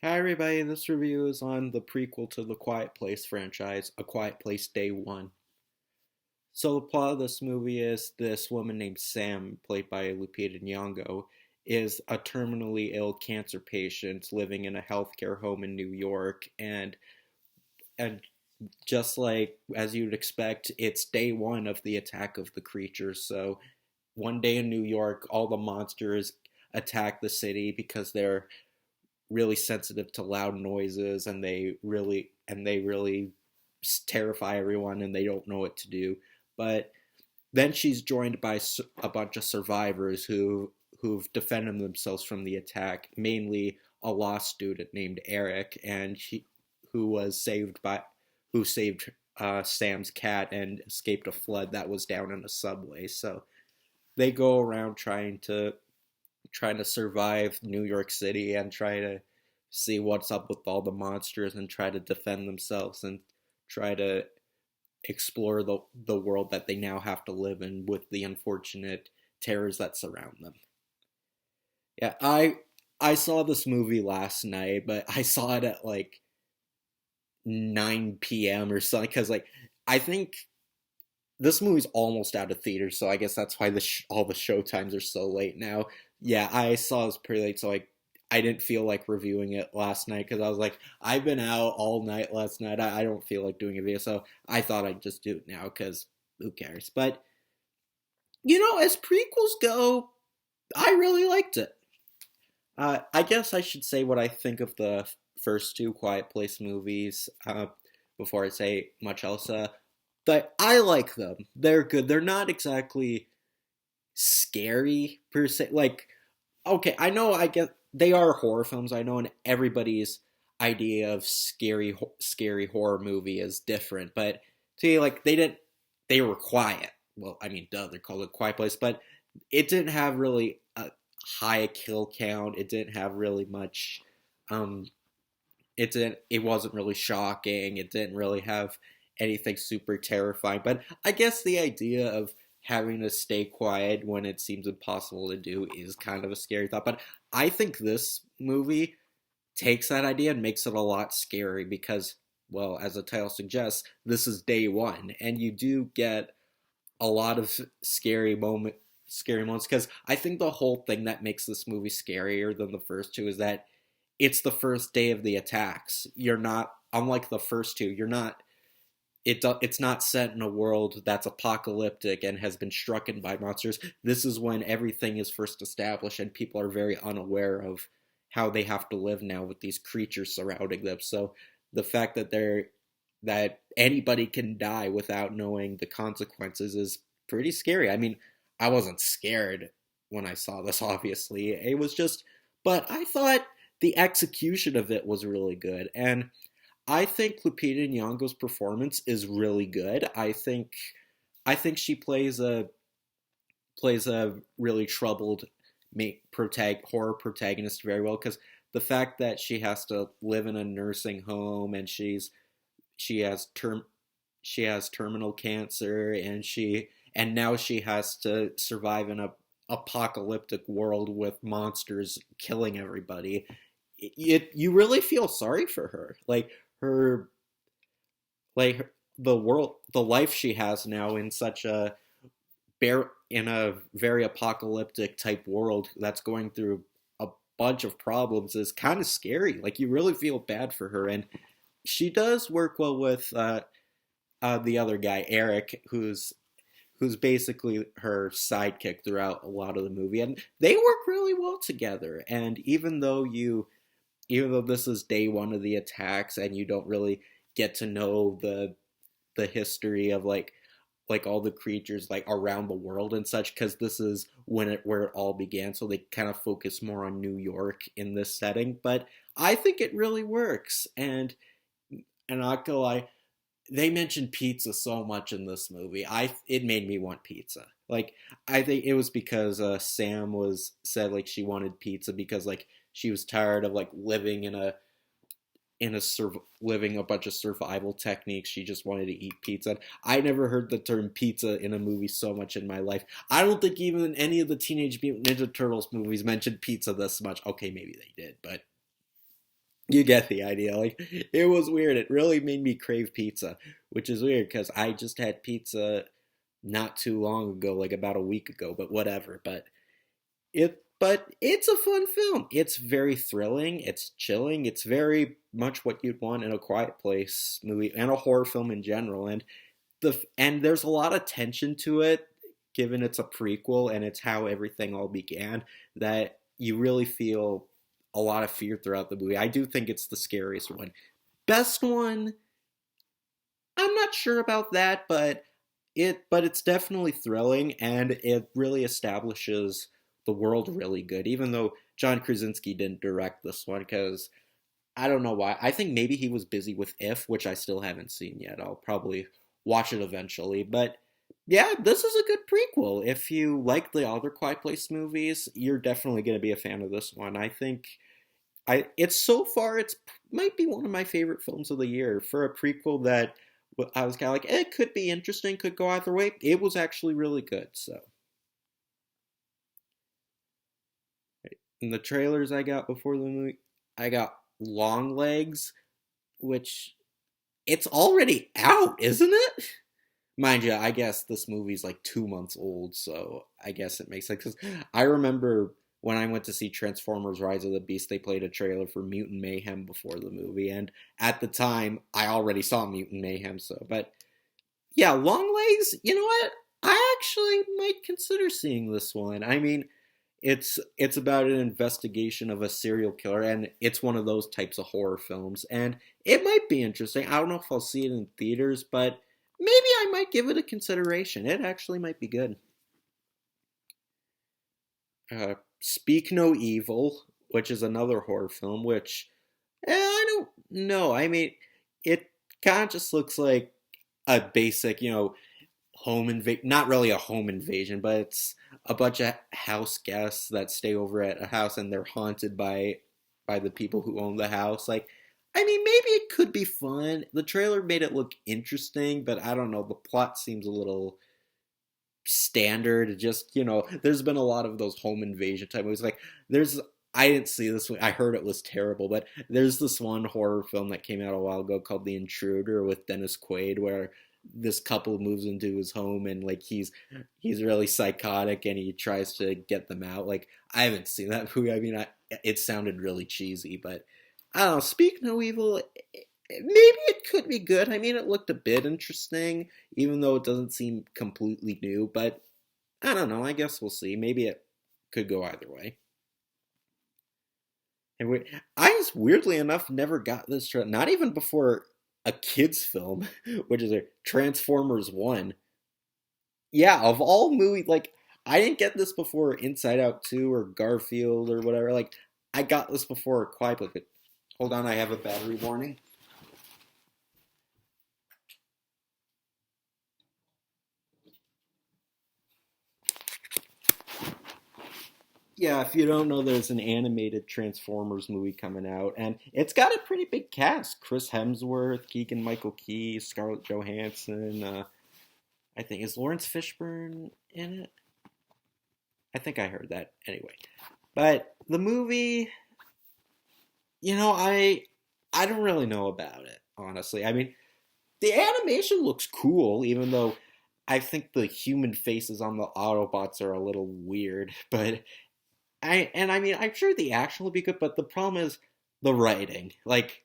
Hi, everybody. This review is on the prequel to the Quiet Place franchise, A Quiet Place Day One. So, the plot of this movie is this woman named Sam, played by Lupita Nyong'o, is a terminally ill cancer patient living in a healthcare home in New York, and just like as you'd expect, it's day one of the attack of the creatures. So, one day in New York, all the monsters attack the city because they're really sensitive to loud noises and they really terrify everyone and they don't know what to do. But then she's joined by a bunch of survivors who've defended themselves from the attack, mainly a law student named Eric, and he who was saved by who saved Sam's cat and escaped a flood that was down in a subway. So they go around trying to survive New York City and try to see what's up with all the monsters and try to defend themselves and try to explore the world that they now have to live in with the unfortunate terrors that surround them. Yeah, I saw this movie last night, but I saw it at like 9 p.m. or something because I think this movie's almost out of theaters, so I guess that's why all the show times are so late now. Yeah, I saw this pretty late, so I didn't feel like reviewing it last night because I was like, I've been out all night last night. I don't feel like doing a video, so I thought I'd just do it now because who cares? But as prequels go, I really liked it. I guess I should say what I think of the first two Quiet Place movies before I say much else. But I like them. They're good. They're not exactly scary per se. Like, okay, I know. I get they are horror films. I know, and everybody's idea of scary horror movie is different. But see, like they didn't. They were quiet. Well, I mean, duh, they're called a Quiet Place, but it didn't have really a high kill count. It didn't have really much. Um, it didn't. It wasn't really shocking. It didn't really have anything super terrifying. But I guess the idea of having to stay quiet when it seems impossible to do is kind of a scary thought. But I think this movie takes that idea and makes it a lot scary because, well, as the title suggests, this is day one, and you do get a lot of scary moments because I think the whole thing that makes this movie scarier than the first two is that it's the first day of the attacks. You're not unlike the first two. You're not it's not set in a world that's apocalyptic and has been struck by monsters. This is when everything is first established and people are very unaware of how they have to live now with these creatures surrounding them. So the fact that anybody can die without knowing the consequences is pretty scary. I mean, I wasn't scared when I saw this obviously. It was just but I thought the execution of it was really good and I think Lupita Nyong'o's performance is really good. I think she plays a really troubled horror protagonist very well because the fact that she has to live in a nursing home and she has she has terminal cancer and now she has to survive in a apocalyptic world with monsters killing everybody. You really feel sorry for her. Her the life she has now in such a in a very apocalyptic type world that's going through a bunch of problems is kind of scary. Like you really feel bad for her, and she does work well with the other guy, Eric, who's basically her sidekick throughout a lot of the movie, and they work really well together. And even though this is day one of the attacks and you don't really get to know the history of like all the creatures like around the world and such because this is where it all began, so they kind of focus more on New York in this setting. But I think it really works, and not gonna lie, they mentioned pizza so much in this movie. It made me want pizza. Like I think it was because Sam was said like she wanted pizza because like she was tired of like living a bunch of survival techniques. She just wanted to eat pizza. I never heard the term pizza in a movie so much in my life. I don't think even any of the Teenage Mutant Ninja Turtles movies mentioned pizza this much. Okay, maybe they did, but You get the idea. Like, it was weird. It really made me crave pizza, which is weird because I just had pizza not too long ago, like about a week ago, but whatever. But it's a fun film. It's very thrilling, it's chilling, it's very much what you'd want in a Quiet Place movie and a horror film in general. And there's a lot of tension to it, given it's a prequel and it's how everything all began, that you really feel a lot of fear throughout the movie. I do think it's the scariest one. Best one, I'm not sure about that, but it's definitely thrilling and it really establishes the world really good. Even though John Krasinski didn't direct this one, because I don't know why. I think maybe he was busy with If, which I still haven't seen yet. I'll probably watch it eventually. But yeah, this is a good prequel. If you like the other Quiet Place movies, you're definitely going to be a fan of this one. I think it's so far it's might be one of my favorite films of the year for a prequel that I was kind of like, it could be interesting, could go either way. It was actually really good. So, in the trailers I got before the movie, I got Long Legs, which it's already out, isn't it? Mind you, I guess this movie's like 2 months old, so I guess it makes sense. Because I remember when I went to see Transformers Rise of the Beast, they played a trailer for Mutant Mayhem before the movie, and at the time, I already saw Mutant Mayhem, so, but yeah, Long Legs, you know what? I actually might consider seeing this one. I mean, it's about an investigation of a serial killer, and it's one of those types of horror films, and it might be interesting. I don't know if I'll see it in theaters, but maybe I might give it a consideration. It actually might be good. Speak No Evil, which is another horror film, which I don't know. I mean, it kind of just looks like a basic, home invasion. Not really a home invasion, but it's a bunch of house guests that stay over at a house and they're haunted by the people who own the house. Like, I mean, maybe it could be fun. The trailer made it look interesting, but I don't know. The plot seems a little standard. Just, there's been a lot of those home invasion type movies. Like, I didn't see this one. I heard it was terrible, but there's this one horror film that came out a while ago called The Intruder with Dennis Quaid, where this couple moves into his home and like he's really psychotic and he tries to get them out. Like, I haven't seen that movie. I mean, it sounded really cheesy, but I don't know. Speak No Evil. Maybe it could be good. I mean, it looked a bit interesting, even though it doesn't seem completely new. But I don't know. I guess we'll see. Maybe it could go either way. I just weirdly enough never got this not even before a kids film, which is a Transformers One. Yeah, of all movies, like I didn't get this before Inside Out 2 or Garfield or whatever. Like I got this before Quiet Place. Hold on, I have a battery warning. Yeah, if you don't know, there's an animated Transformers movie coming out, and it's got a pretty big cast. Chris Hemsworth, Keegan Michael Key, Scarlett Johansson. I think is Lawrence Fishburne in it. I think I heard that anyway. But the movie, I don't really know about it honestly. I mean, the animation looks cool, even though I think the human faces on the Autobots are a little weird. But I mean, I'm sure the action will be good, but the problem is the writing. Like,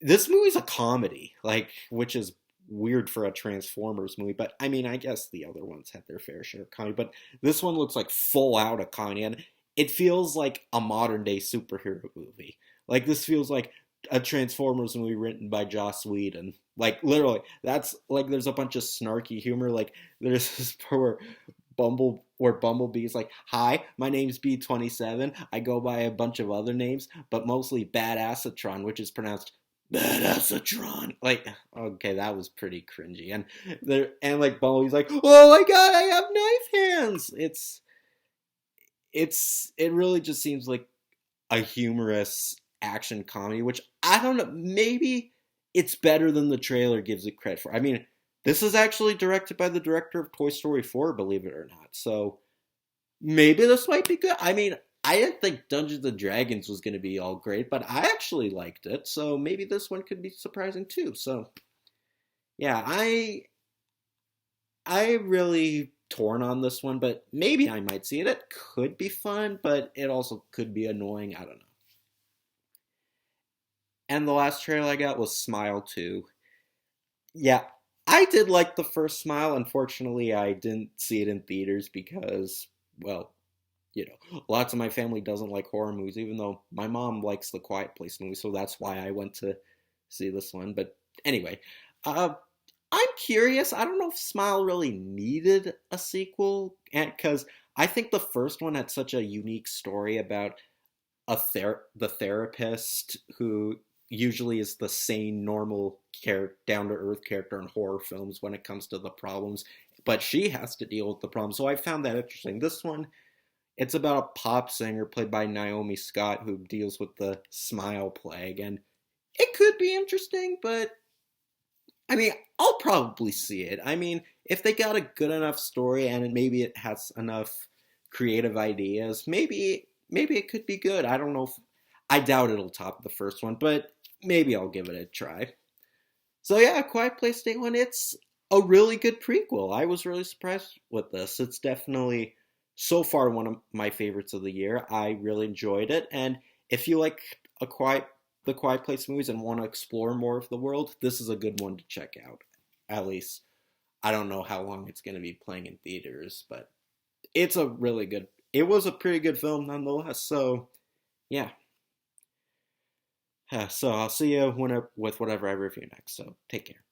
this movie's a comedy, like, which is weird for a Transformers movie. But I mean, I guess the other ones had their fair share of comedy, but this one looks like full out of comedy, and it feels like a modern day superhero movie. Like, this feels like a Transformers movie written by Joss Whedon. Like, literally, that's like there's a bunch of snarky humor. Like, there's this part where Bumblebee's like, "Hi, my name's B27. I go by a bunch of other names, but mostly Badassatron, which is pronounced Badassatron." Like, okay, that was pretty cringy. And like Bumblebee's like, "Oh my god, I have knife hands." It really just seems like a humorous action comedy, which I don't know, maybe it's better than the trailer gives it credit for. I mean, this is actually directed by the director of Toy Story 4, believe it or not. So maybe this might be good. I mean, I didn't think Dungeons and Dragons was going to be all great, but I actually liked it. So maybe this one could be surprising too. So yeah, I really torn on this one, but maybe I might see it. It could be fun, but it also could be annoying. I don't know. And the last trailer I got was Smile 2. Yeah, I did like the first Smile. Unfortunately, I didn't see it in theaters because, well, lots of my family doesn't like horror movies, even though my mom likes the Quiet Place movie, so that's why I went to see this one. But anyway, uh, I'm curious. I don't know if Smile really needed a sequel, because I think the first one had such a unique story about the therapist who usually is the sane, normal, down to earth character in horror films when it comes to the problems, but she has to deal with the problem. So I found that interesting. This one, it's about a pop singer played by Naomi Scott who deals with the smile plague, and it could be interesting, but I mean, I'll probably see it. I mean, if they got a good enough story and maybe it has enough creative ideas, maybe it could be good. I don't know if I doubt it'll top the first one, but maybe I'll give it a try. So yeah, Quiet Place Day One, it's a really good prequel. I was really surprised with this. It's definitely so far one of my favorites of the year. I really enjoyed it, and if you like the Quiet Place movies and want to explore more of the world, this is a good one to check out. At least I don't know how long it's going to be playing in theaters, but it's a really good. It was a pretty good film nonetheless. So yeah. So I'll see you with whatever I review next. So take care.